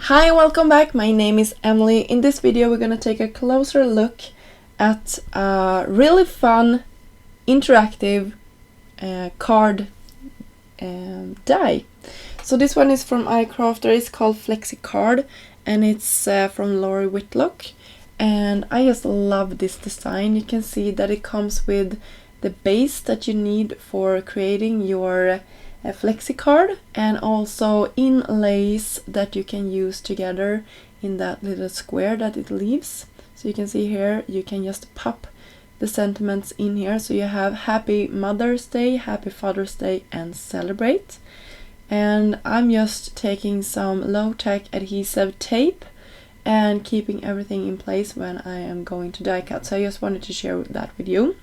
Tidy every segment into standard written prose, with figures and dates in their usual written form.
Hi, welcome back. My name is Emily. In this video we're going to take a closer look at a really fun interactive card die. So this one is from iCrafter. It's called Flexi Card and it's from Laurie Whitlock, and I just love this design. You can see that it comes with the base that you need for creating your flexi card, and also inlays that you can use together in that little square that it leaves. So you can see here you can just pop the sentiments in here. So you have Happy Mother's Day, Happy Father's Day, and Celebrate. And I'm just taking some low-tech adhesive tape and keeping everything in place when I am going to die cut. So I just wanted to share that with you.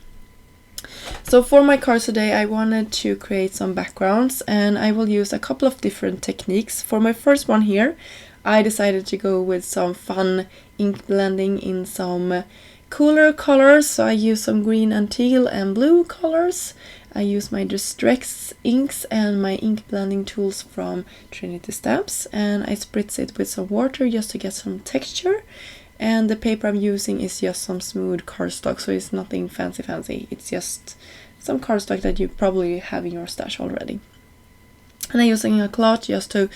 So for my cards today I wanted to create some backgrounds, and I will use a couple of different techniques. For my first one here I decided to go with some fun ink blending in some cooler colors. So I use some green and teal and blue colors. I use my Distress inks and my ink blending tools from Trinity Stamps, and I spritz it with some water just to get some texture. And the paper I'm using is just some smooth cardstock, so it's nothing fancy. It's just some cardstock that you probably have in your stash already. And I'm using a cloth just to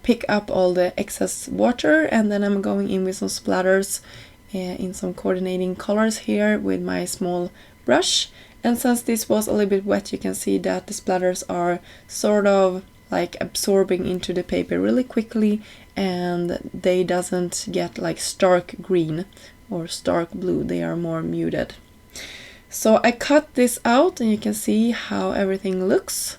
pick up all the excess water, and then I'm going in with some splatters in some coordinating colors here with my small brush. And since this was a little bit wet, you can see that the splatters are sort of like absorbing into the paper really quickly, and they doesn't get like stark green or stark blue, they are more muted. So I cut this out and you can see how everything looks,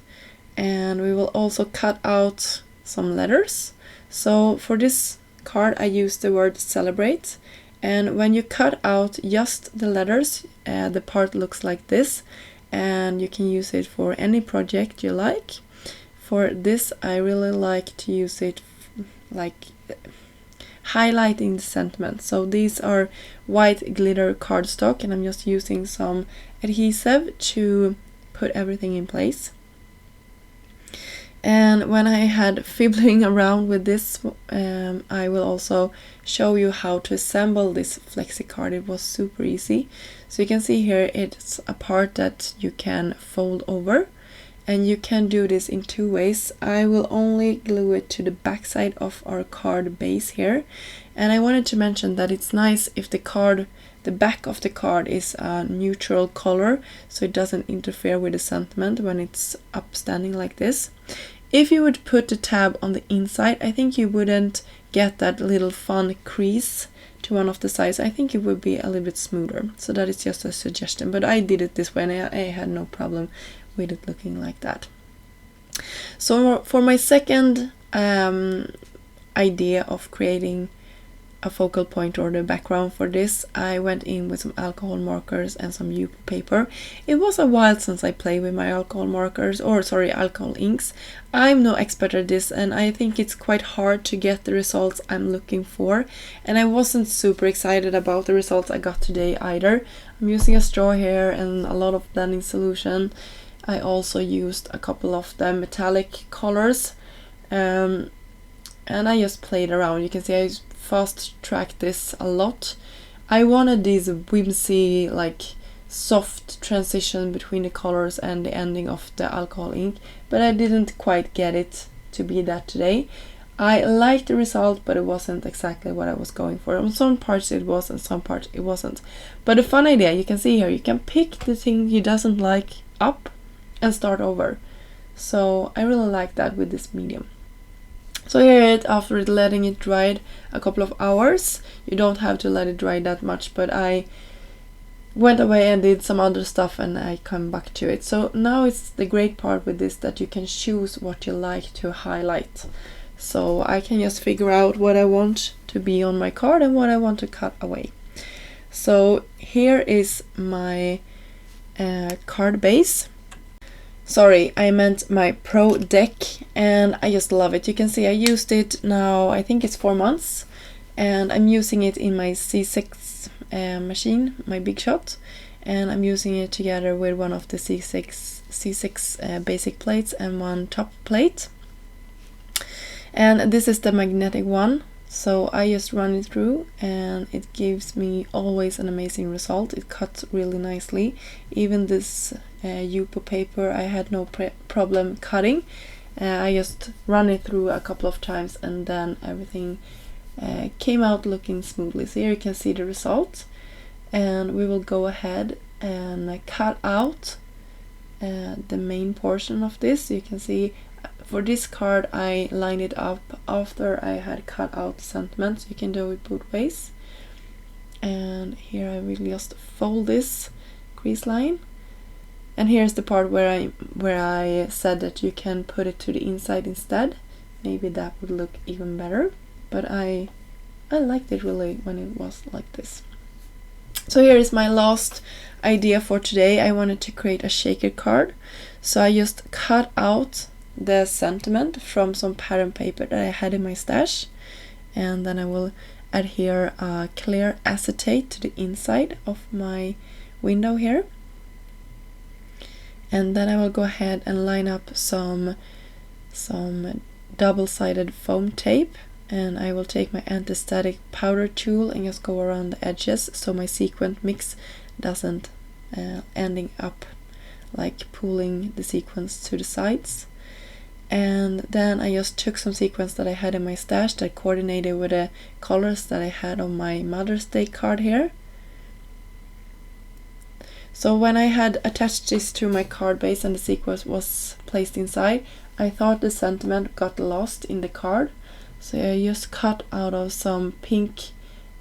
and we will also cut out some letters. So for this card I use the word Celebrate, and when you cut out just the letters the part looks like this, and you can use it for any project you like. For this I really like to use it like highlighting the sentiment. So these are white glitter cardstock, and I'm just using some adhesive to put everything in place. And when I had fiddling around with this, I will also show you how to assemble this flexi card. It was super easy. So you can see here it's a part that you can fold over, and you can do this in two ways. I will only glue it to the back side of our card base here. And I wanted to mention that it's nice if the back of the card is a neutral color, so it doesn't interfere with the sentiment when it's upstanding like this. If you would put the tab on the inside, I think you wouldn't get that little fun crease to one of the sides. I think it would be a little bit smoother. So that is just a suggestion, but I did it this way and I had no problem with it looking like that. So for my second idea of creating a focal point or the background for this, I went in with some alcohol markers and some U paper. It was a while since I played with my alcohol markers, or sorry, alcohol inks. I'm no expert at this, and I think it's quite hard to get the results I'm looking for, and I wasn't super excited about the results I got today either. I'm using a straw here and a lot of blending solution. I also used a couple of the metallic colors, and I just played around. You can see I fast tracked this a lot. I wanted this whimsy, like soft transition between the colors and the ending of the alcohol ink, but I didn't quite get it to be that today. I liked the result, but it wasn't exactly what I was going for. On some parts it was, and some parts it wasn't. But a fun idea, you can see here, you can pick the thing you doesn't like up and start over. So I really like that with this medium. So here after letting it dry a couple of hours, you don't have to let it dry that much, but I went away and did some other stuff and I come back to it. So now it's the great part with this that you can choose what you like to highlight. So I can just figure out what I want to be on my card and what I want to cut away. So here is my card base. Sorry, I meant my Pro deck, and I just love it. You can see I used it now, I think it's 4 months, and I'm using it in my C6 machine, my Big Shot, and I'm using it together with one of the C6 basic plates and one top plate. And this is the magnetic one, so I just run it through and it gives me always an amazing result. It cuts really nicely. Even this Yupo paper I had no problem cutting. I just run it through a couple of times and then everything came out looking smoothly. So here you can see the result, and we will go ahead and cut out the main portion of this. You can see for this card I lined it up after I had cut out the sentiment, so you can do it both ways. And here I will just fold this crease line, and here's the part where I said that you can put it to the inside instead. Maybe that would look even better, but I liked it really when it was like this. So here is my last idea for today. I wanted to create a shaker card, so I just cut out the sentiment from some pattern paper that I had in my stash, and then I will adhere clear acetate to the inside of my window here, and then I will go ahead and line up some double-sided foam tape, and I will take my anti-static powder tool and just go around the edges so my sequin mix doesn't ending up like pulling the sequins to the sides. And then I just took some sequins that I had in my stash that coordinated with the colors that I had on my Mother's Day card here. So when I had attached this to my card base and the sequins was placed inside, I thought the sentiment got lost in the card. So I just cut out of some pink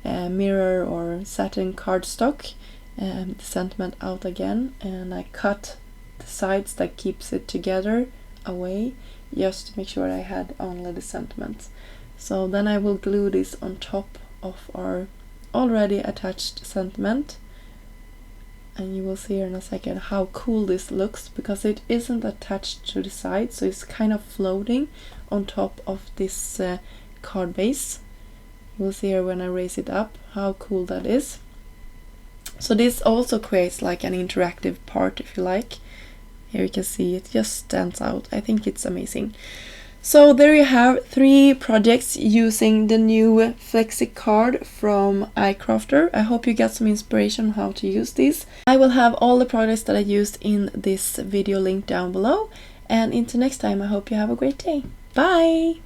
mirror or satin cardstock the sentiment out again, and I cut the sides that keeps it together away, just to make sure I had only the sentiment. So then I will glue this on top of our already attached sentiment, and you will see here in a second how cool this looks, because it isn't attached to the side, so it's kind of floating on top of this card base. You will see here when I raise it up how cool that is. So this also creates like an interactive part, if you like. Here you can see it just stands out. I think it's amazing. So there you have 3 projects using the new flexi card from iCrafter. I hope you got some inspiration on how to use these. I will have all the projects that I used in this video linked down below. And until next time, I hope you have a great day. Bye!